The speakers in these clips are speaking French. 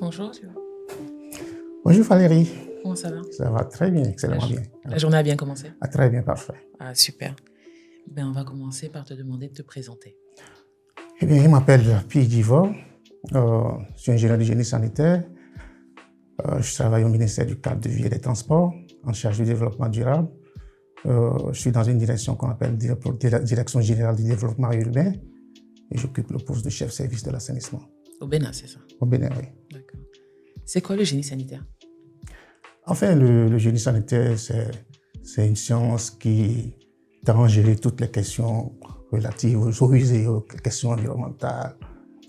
Bonjour. Bonjour Valérie. Comment ça va? Ça va très bien, excellemment bien. La journée a bien commencé? Ah, très bien, parfait. Ah, super. On va commencer par te demander de te présenter. Eh bien, je m'appelle Pierre Divor. Je suis ingénieur de génie sanitaire. Je travaille au ministère du cadre de vie et des transports, en charge du développement durable. Je suis dans une direction qu'on appelle Direction générale du développement urbain et j'occupe le poste de chef service de l'assainissement. Au Bénin, c'est ça? Au Bénin, oui. D'accord. C'est quoi le génie sanitaire? Enfin, le génie sanitaire, c'est une science qui tend à gérer toutes les questions relatives aux eaux usées, aux questions environnementales,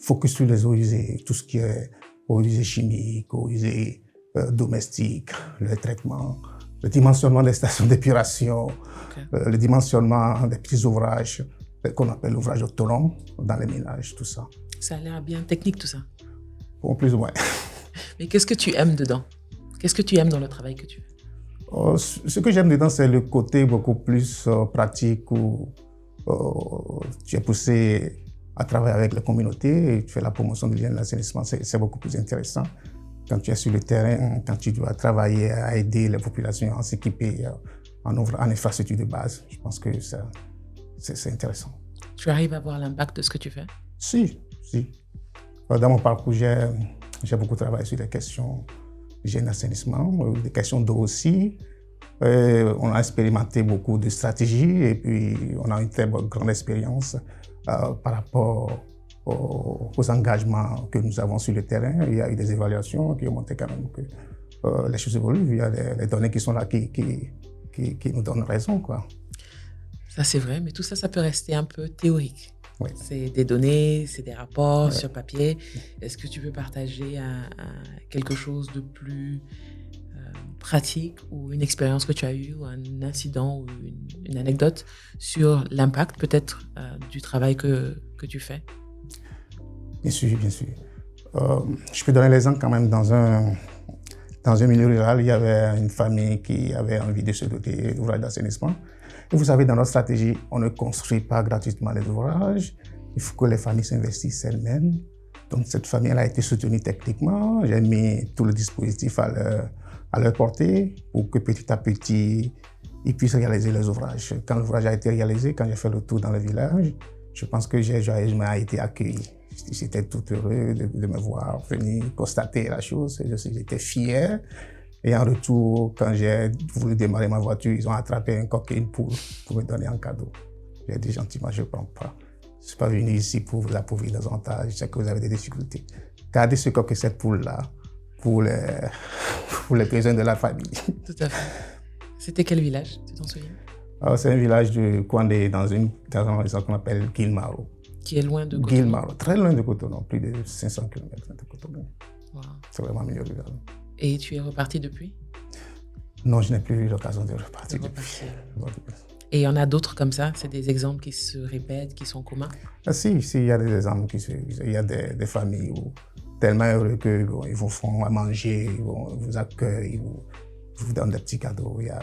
focus sur les eaux usées, tout ce qui est eaux usées chimiques, eaux usées domestiques, le traitement, le dimensionnement des stations d'épuration, le dimensionnement des petits ouvrages qu'on appelle l'ouvrage autonome dans les ménages, tout ça. Ça a l'air bien technique tout ça. Bon, plus ou moins. Mais qu'est-ce que tu aimes dedans? Qu'est-ce que tu aimes dans le travail que tu fais? Ce que j'aime dedans, c'est le côté beaucoup plus pratique où tu es poussé à travailler avec les communautés et tu fais la promotion du lien de l'assainissement. C'est beaucoup plus intéressant quand tu es sur le terrain, quand tu dois travailler à aider les populations à s'équiper en infrastructure de base. Je pense que c'est intéressant. Tu arrives à voir l'impact de ce que tu fais? Si. Dans mon parcours, j'ai beaucoup travaillé sur des questions d'hygiène d'assainissement, des questions d'eau aussi. On a expérimenté beaucoup de stratégies et puis on a une très grande expérience par rapport aux engagements que nous avons sur le terrain. Il y a eu des évaluations qui ont montré quand même que les choses évoluent. Il y a les données qui sont là qui nous donnent raison, quoi. Ça, c'est vrai, mais tout ça, ça peut rester un peu théorique. Oui. C'est des données, c'est des rapports sur papier. Est-ce que tu peux partager quelque chose de plus pratique ou une expérience que tu as eue ou un incident ou une anecdote sur l'impact peut-être du travail que tu fais? Bien sûr. Je peux donner l'exemple quand même dans un milieu rural, il y avait une famille qui avait envie de se doter d'ouvrages d'assainissement. Et vous savez, dans notre stratégie, on ne construit pas gratuitement les ouvrages. Il faut que les familles s'investissent elles-mêmes. Donc, cette famille elle a été soutenue techniquement. J'ai mis tout le dispositif à leur portée pour que petit à petit, ils puissent réaliser les ouvrages. Quand l'ouvrage a été réalisé, quand j'ai fait le tour dans le village, je pense que j'ai joyeusement été accueilli. J'étais tout heureux de me voir venir constater la chose. J'étais fier. Et en retour, quand j'ai voulu démarrer ma voiture, ils ont attrapé un coq et une poule pour me donner un cadeau. J'ai dit gentiment, je ne prends pas. Je ne suis pas venu ici pour vous appauvrir davantage. Je sais que vous avez des difficultés. Gardez ce coq et cette poule-là pour les besoins de la famille. Tout à fait. C'était quel village, tu t'en souviens? C'est un village de Kwandé, dans un région qu'on appelle Guilmaro. Qui est loin de Cotonou? Guilmaro, très loin de Cotonou, plus de 500 km de Cotonou. Wow. C'est vraiment mieux le village. Et tu es reparti depuis? Non, je n'ai plus eu l'occasion de repartir depuis. Et il y en a d'autres comme ça? C'est des exemples qui se répètent, qui sont communs? Ah, si, il y a des exemples. Il y a des familles où, tellement heureux qu'ils vous font à manger, ils vous accueillent, ils vous donnent des petits cadeaux. Il y a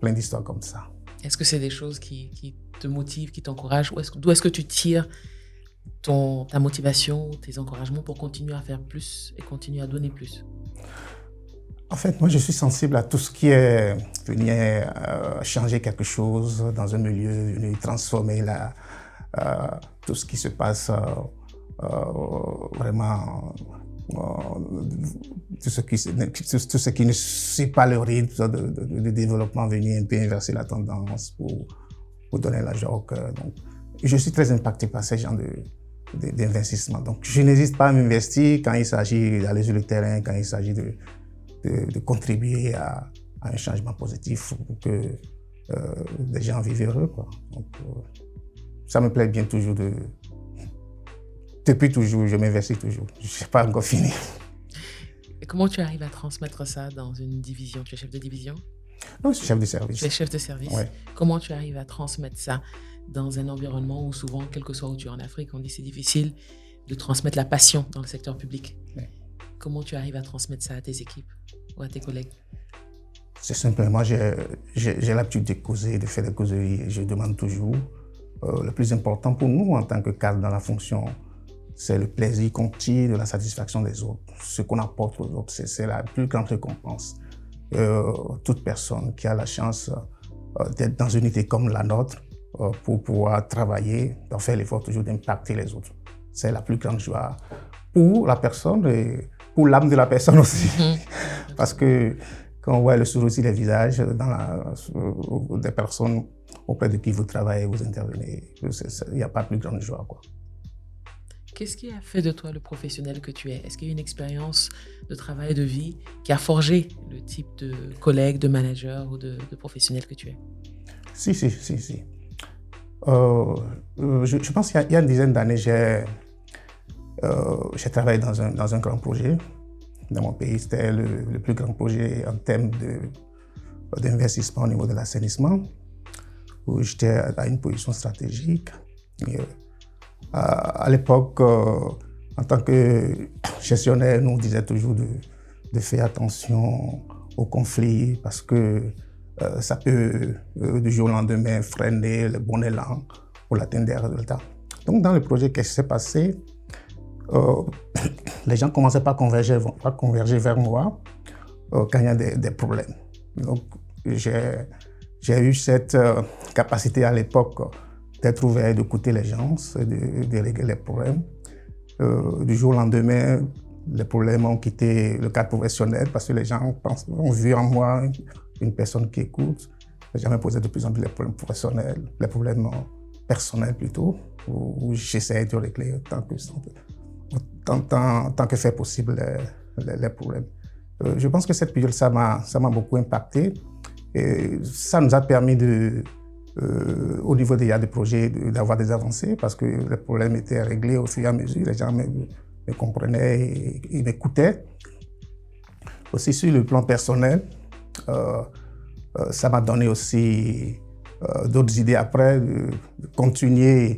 plein d'histoires comme ça. Est-ce que c'est des choses qui te motivent, qui t'encouragent? D'où est-ce que tu tires ta motivation, tes encouragements pour continuer à faire plus et continuer à donner plus? En fait, moi, je suis sensible à tout ce qui est venu changer quelque chose dans un milieu, venu transformer tout ce qui se passe vraiment, tout ce qui ne suit pas le rythme de développement, venir un peu inverser la tendance pour donner la joie. Donc, je suis très impacté par ces genres d'investissement. Donc, je n'hésite pas à m'investir quand il s'agit d'aller sur le terrain, quand il s'agit de contribuer à un changement positif pour que les gens vivent heureux, quoi. Donc, ça me plaît bien toujours depuis toujours, je m'investis toujours. Je ne suis pas encore fini. Et comment tu arrives à transmettre ça dans une division? Tu es chef de division? Non, je suis chef de service. Tu es chef de service. Ouais. Comment tu arrives à transmettre ça dans un environnement où souvent, quel que soit où tu es en Afrique, on dit c'est difficile de transmettre la passion dans le secteur public? Ouais. Comment tu arrives à transmettre ça à tes équipes ou à tes collègues? C'est simplement, j'ai l'habitude de causer, de faire des causeries. Je demande toujours, le plus important pour nous en tant que cadre dans la fonction c'est le plaisir qu'on tire de la satisfaction des autres. Ce qu'on apporte aux autres, c'est la plus grande récompense. Toute personne qui a la chance d'être dans une unité comme la nôtre, pour pouvoir travailler, doit faire l'effort toujours d'impacter les autres. C'est la plus grande joie pour la personne et pour l'âme de la personne aussi. Parce que quand on voit le sourire sur les visages des personnes auprès de qui vous travaillez, vous intervenez, il n'y a pas plus grande joie, quoi. Qu'est-ce qui a fait de toi le professionnel que tu es? Est-ce qu'il y a une expérience de travail, de vie qui a forgé le type de collègue, de manager ou de professionnel que tu es? Si. Je pense qu'il y a une dizaine d'années, j'ai travaillé dans un grand projet. Dans mon pays, c'était le plus grand projet en termes d'investissement au niveau de l'assainissement, où j'étais à une position stratégique. Et, à l'époque, en tant que gestionnaire, nous on disait toujours de faire attention aux conflits parce que ça peut, du jour au lendemain, freiner le bon élan pour l'atteinte des résultats. Donc, dans le projet, qu'est-ce qui s'est passé? Les gens commençaient pas à converger vers moi quand il y a des problèmes. Donc, j'ai eu cette capacité à l'époque d'être ouvert, d'écouter les gens, de régler les problèmes. Du jour au lendemain, les problèmes ont quitté le cadre professionnel parce que les gens ont vu en moi une personne qui écoute. J'ai jamais posé de plus en plus les problèmes professionnels, les problèmes personnels plutôt, où j'essaie de régler tant que fait possible les problèmes. Je pense que cette période, ça m'a beaucoup impacté. Et ça nous a permis au niveau des projets d'avoir des avancées parce que les problèmes étaient réglés au fur et à mesure. Les gens me comprenaient et m'écoutaient. Aussi sur le plan personnel, ça m'a donné aussi d'autres idées après, de continuer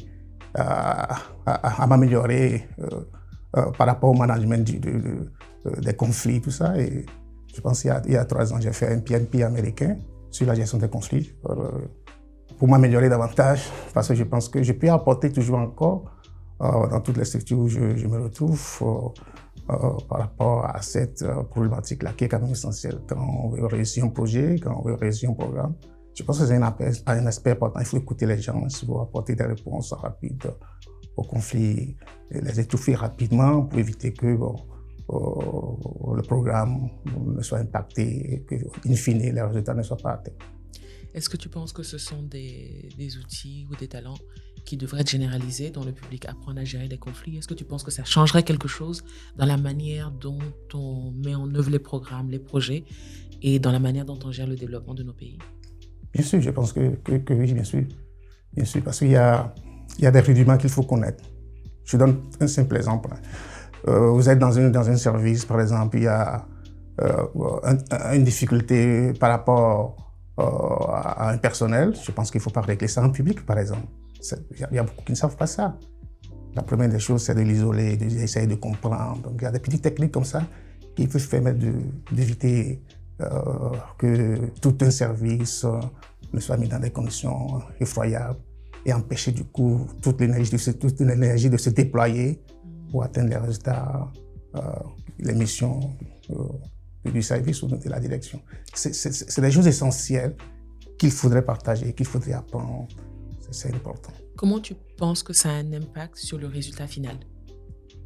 à m'améliorer par rapport au management des conflits, tout ça. Et je pense qu'il y a 3 ans, j'ai fait un PMP américain sur la gestion des conflits pour m'améliorer davantage parce que je pense que je peux apporter toujours encore dans toutes les structures où je me retrouve par rapport à cette problématique-là qui est quand même essentielle. Quand on veut réussir un projet, quand on veut réussir un programme, je pense que c'est un aspect important. Il faut écouter les gens, il faut apporter des réponses rapides aux conflits, et les étouffer rapidement pour éviter que le programme ne soit impacté et que, in fine, les résultats ne soient pas atteints. Est-ce que tu penses que ce sont des outils ou des talents qui devraient être généralisés, dont le public apprend à gérer les conflits? Est-ce que tu penses que ça changerait quelque chose dans la manière dont on met en œuvre les programmes, les projets et dans la manière dont on gère le développement de nos pays? Bien sûr, je pense que oui, bien sûr. Bien sûr, parce qu'il y a des rudiments qu'il faut connaître. Je donne un simple exemple. Vous êtes dans un service, par exemple, il y a une difficulté par rapport à un personnel. Je pense qu'il ne faut pas régler ça en public, par exemple. Il y a beaucoup qui ne savent pas ça. La première des choses, c'est de l'isoler, d'essayer de comprendre. Donc, il y a des petites techniques comme ça qui peuvent permettre d'éviter que tout un service ne soit mis dans des conditions effroyables et empêcher du coup toute l'énergie de se déployer pour atteindre les résultats, les missions du service ou de la direction. C'est des choses essentielles qu'il faudrait partager, qu'il faudrait apprendre. C'est important. Comment tu penses que ça a un impact sur le résultat final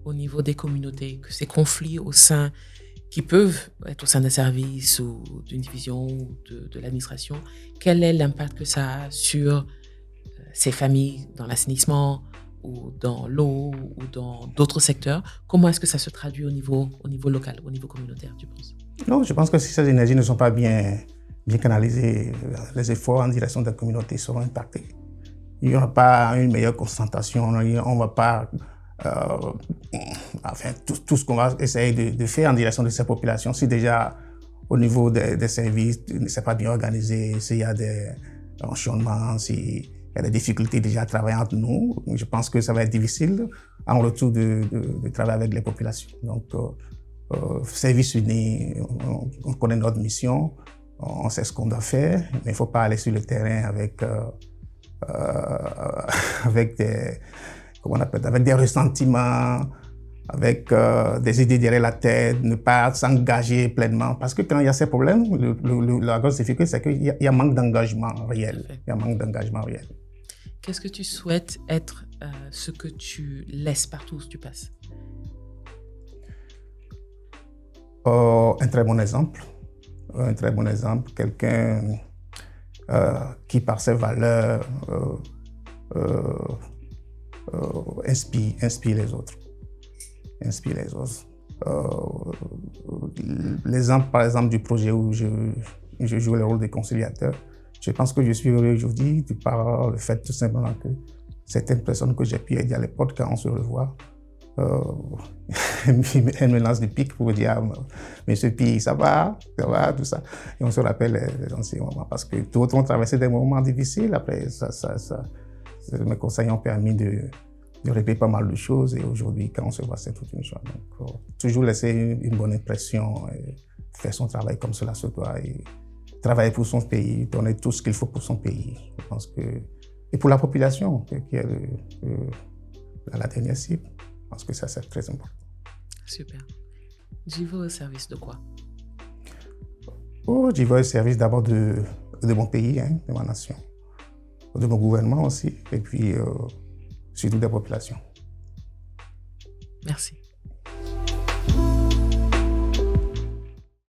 au niveau des communautés, que ces conflits qui peuvent être au sein d'un service ou d'une division ou de l'administration, quel est l'impact que ça a sur ces familles dans l'assainissement ou dans l'eau ou dans d'autres secteurs? Comment est-ce que ça se traduit au niveau local, au niveau communautaire, tu penses? Non, je pense que si ces énergies ne sont pas bien canalisées, les efforts en direction de la communauté seront impactés. Il n'y aura pas une meilleure concentration, on ne va pas... tout ce qu'on va essayer de faire en direction de ces populations, si déjà au niveau des services, ce n'est pas bien organisé, s'il y a des enchaînements, s'il y a des difficultés déjà à travailler entre nous, je pense que ça va être difficile en retour de travailler avec les populations. Donc, service uni, on connaît notre mission, on sait ce qu'on doit faire, mais il ne faut pas aller sur le terrain avec comment on appelle, avec des ressentiments, avec des idées derrière la tête, ne pas s'engager pleinement. Parce que quand il y a ces problèmes, la grosse difficulté, c'est qu'il y a un manque d'engagement réel. Il y a un manque d'engagement réel. Qu'est-ce que tu souhaites être ce que tu laisses partout où tu passes? Un très bon exemple. Un très bon exemple. Quelqu'un qui, par ses valeurs, inspire les autres. Inspire les autres. L'exemple, par exemple, du projet où je joue le rôle de conciliateur, je pense que je suis heureux aujourd'hui par le fait tout simplement que certaines personnes que j'ai pu aider à l'époque, quand on se revoit, elle me lance des pics pour me dire Monsieur Pi, ça va, tout ça. Et on se rappelle les anciens moments parce que d'autres ont traversé des moments difficiles. Après, mes conseils ont permis de répéter pas mal de choses. Et aujourd'hui, quand on se voit, c'est toute une joie. Donc, toujours laisser une bonne impression, et faire son travail comme cela se doit. Et travailler pour son pays, donner tout ce qu'il faut pour son pays. Je pense que, et pour la population, qui est la dernière cible. Je pense que ça, c'est très important. Super. J'y vais au service de quoi? J'y vais au service d'abord de mon pays, de ma nation, de mon gouvernement aussi, et puis surtout des populations. Merci.